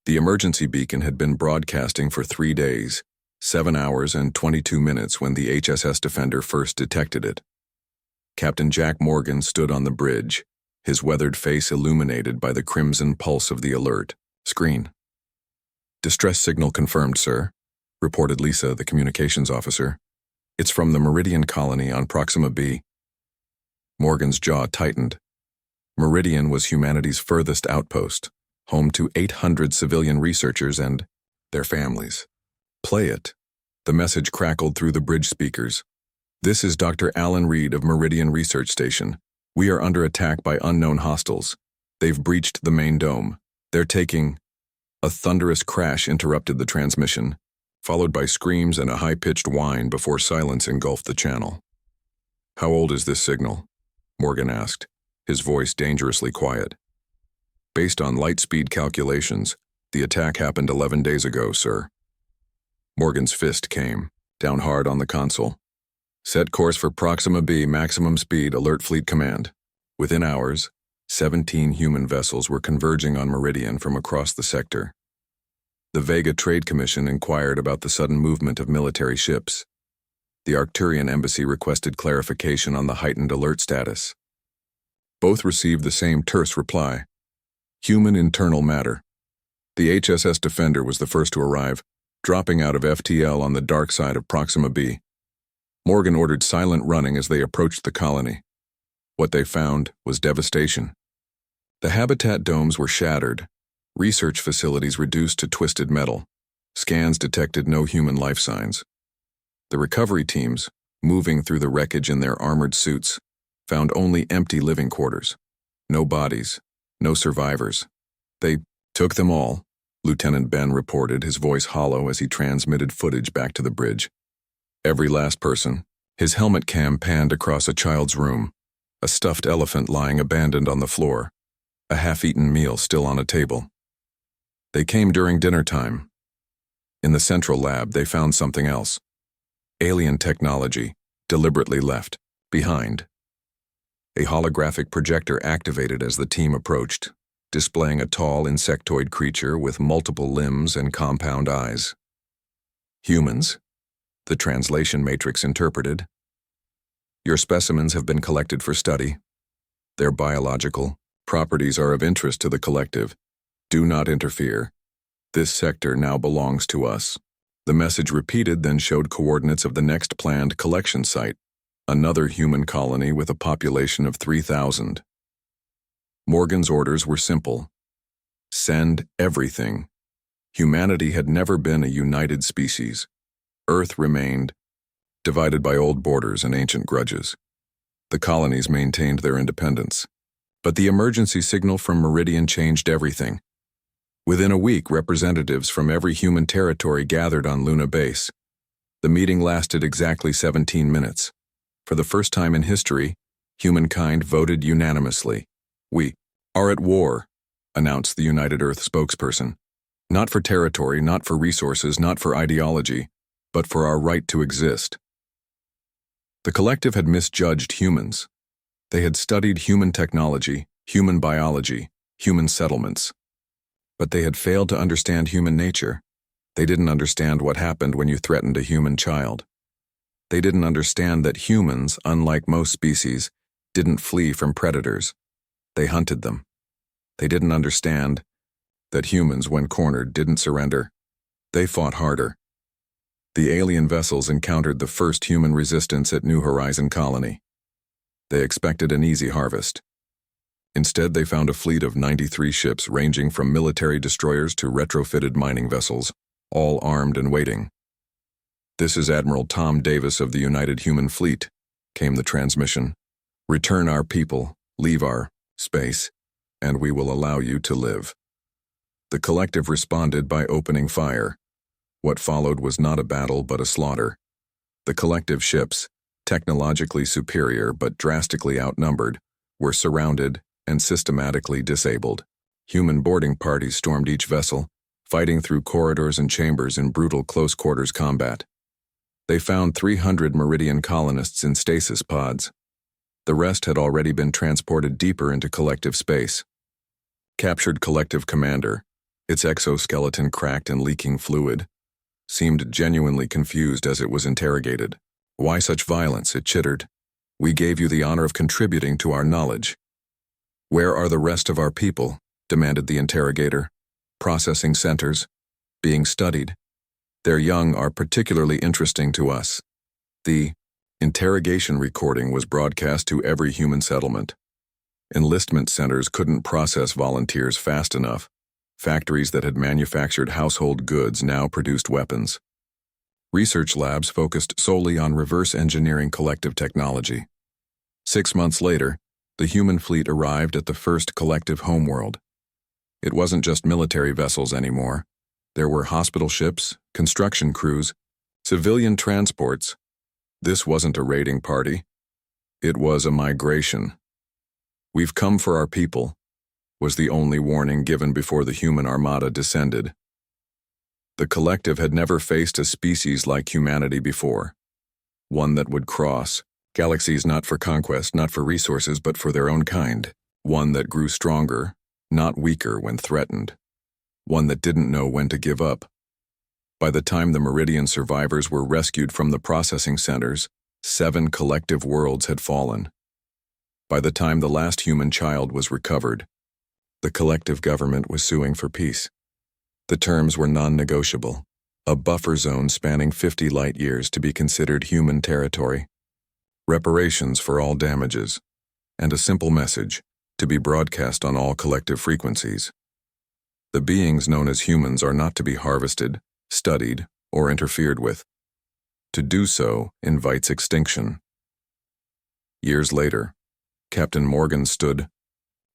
The emergency beacon had been broadcasting for 3 days, 7 hours and 22 minutes when the HSS Defender first detected it. Captain Jack Morgan stood on the bridge, his weathered face illuminated by the crimson pulse of the alert screen. "Distress signal confirmed, sir," reported Lisa, the communications officer. "It's from the Meridian colony on Proxima B." Morgan's jaw tightened. Meridian was humanity's furthest outpost, home to 800 civilian researchers and their families. "Play it." The message crackled through the bridge speakers. "This is Dr. Alan Reed of Meridian Research Station. We are under attack by unknown hostiles. They've breached the main dome. They're taking—" A thunderous crash interrupted the transmission, followed by screams and a high-pitched whine before silence engulfed the channel. "How old is this signal?" Morgan asked, his voice dangerously quiet. "Based on light speed calculations, the attack happened 11 days ago, sir." Morgan's fist came, down hard on the console. "Set course for Proxima B, maximum speed, alert fleet command." Within hours, 17 human vessels were converging on Meridian from across the sector. The Vega Trade Commission inquired about the sudden movement of military ships. The Arcturian embassy requested clarification on the heightened alert status. Both received the same terse reply: human internal matter. The HSS Defender was the first to arrive, dropping out of FTL on the dark side of Proxima B. Morgan ordered silent running as they approached the colony. What they found was devastation. The habitat domes were shattered, research facilities reduced to twisted metal. Scans detected no human life signs. The recovery teams, moving through the wreckage in their armored suits, found only empty living quarters. No bodies, no survivors. "They took them all," Lieutenant Ben reported, his voice hollow as he transmitted footage back to the bridge. "Every last person." His helmet cam panned across a child's room, a stuffed elephant lying abandoned on the floor, a half-eaten meal still on a table. "They came during dinner time." In the central lab, they found something else. Alien technology, deliberately left behind. A holographic projector activated as the team approached, displaying a tall insectoid creature with multiple limbs and compound eyes. "Humans," the translation matrix interpreted. "Your specimens have been collected for study. Their biological properties are of interest to the collective. Do not interfere. This sector now belongs to us." The message repeated then showed coordinates of the next planned collection site, another human colony with a population of 3,000. Morgan's orders were simple. Send everything. Humanity had never been a united species. Earth remained divided by old borders and ancient grudges. The colonies maintained their independence. But the emergency signal from Meridian changed everything. Within a week, representatives from every human territory gathered on Luna Base. The meeting lasted exactly 17 minutes. For the first time in history, humankind voted unanimously. "We are at war," announced the United Earth spokesperson. "Not for territory, not for resources, not for ideology, but for our right to exist." The collective had misjudged humans. They had studied human technology, human biology, human settlements. But they had failed to understand human nature. They didn't understand what happened when you threatened a human child. They didn't understand that humans, unlike most species, didn't flee from predators. They hunted them. They didn't understand that humans, when cornered, didn't surrender. They fought harder. The alien vessels encountered the first human resistance at New Horizon Colony. They expected an easy harvest. Instead, they found a fleet of 93 ships ranging from military destroyers to retrofitted mining vessels, all armed and waiting. "This is Admiral Tom Davis of the United Human Fleet," came the transmission. "Return our people, leave our space, and we will allow you to live." The collective responded by opening fire. What followed was not a battle but a slaughter. The collective ships, technologically superior but drastically outnumbered, were surrounded and systematically disabled. Human boarding parties stormed each vessel, fighting through corridors and chambers in brutal close-quarters combat. They found 300 Meridian colonists in stasis pods. The rest had already been transported deeper into collective space. Captured collective commander, its exoskeleton cracked and leaking fluid, seemed genuinely confused as it was interrogated. "Why such violence?" it chittered. "We gave you the honor of contributing to our knowledge." "Where are the rest of our people?" demanded the interrogator. "Processing centers. Being studied. Their young are particularly interesting to us." The interrogation recording was broadcast to every human settlement. Enlistment centers couldn't process volunteers fast enough. Factories that had manufactured household goods now produced weapons. Research labs focused solely on reverse engineering collective technology. 6 months later, the human fleet arrived at the first collective homeworld. It wasn't just military vessels anymore. There were hospital ships, construction crews, civilian transports. This wasn't a raiding party. It was a migration. "We've come for our people," was the only warning given before the human armada descended. The collective had never faced a species like humanity before. One that would cross galaxies not for conquest, not for resources, but for their own kind. One that grew stronger, not weaker when threatened. One that didn't know when to give up. By the time the Meridian survivors were rescued from the processing centers, 7 collective worlds had fallen. By the time the last human child was recovered, the collective government was suing for peace. The terms were non-negotiable. A buffer zone spanning 50 light years to be considered human territory. Reparations for all damages. And a simple message, to be broadcast on all collective frequencies. The beings known as humans are not to be harvested, studied, or interfered with. To do so invites extinction. Years later, Captain Morgan stood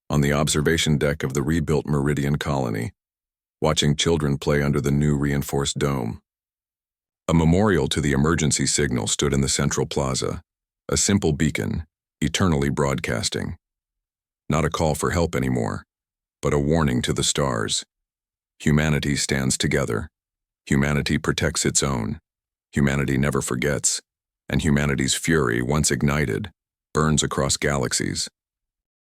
on the observation deck of the rebuilt Meridian colony, watching children play under the new reinforced dome. A memorial to the emergency signal stood in the central plaza, a simple beacon, eternally broadcasting. Not a call for help anymore, but a warning to the stars. Humanity stands together. Humanity protects its own. Humanity never forgets. And humanity's fury, once ignited, burns across galaxies.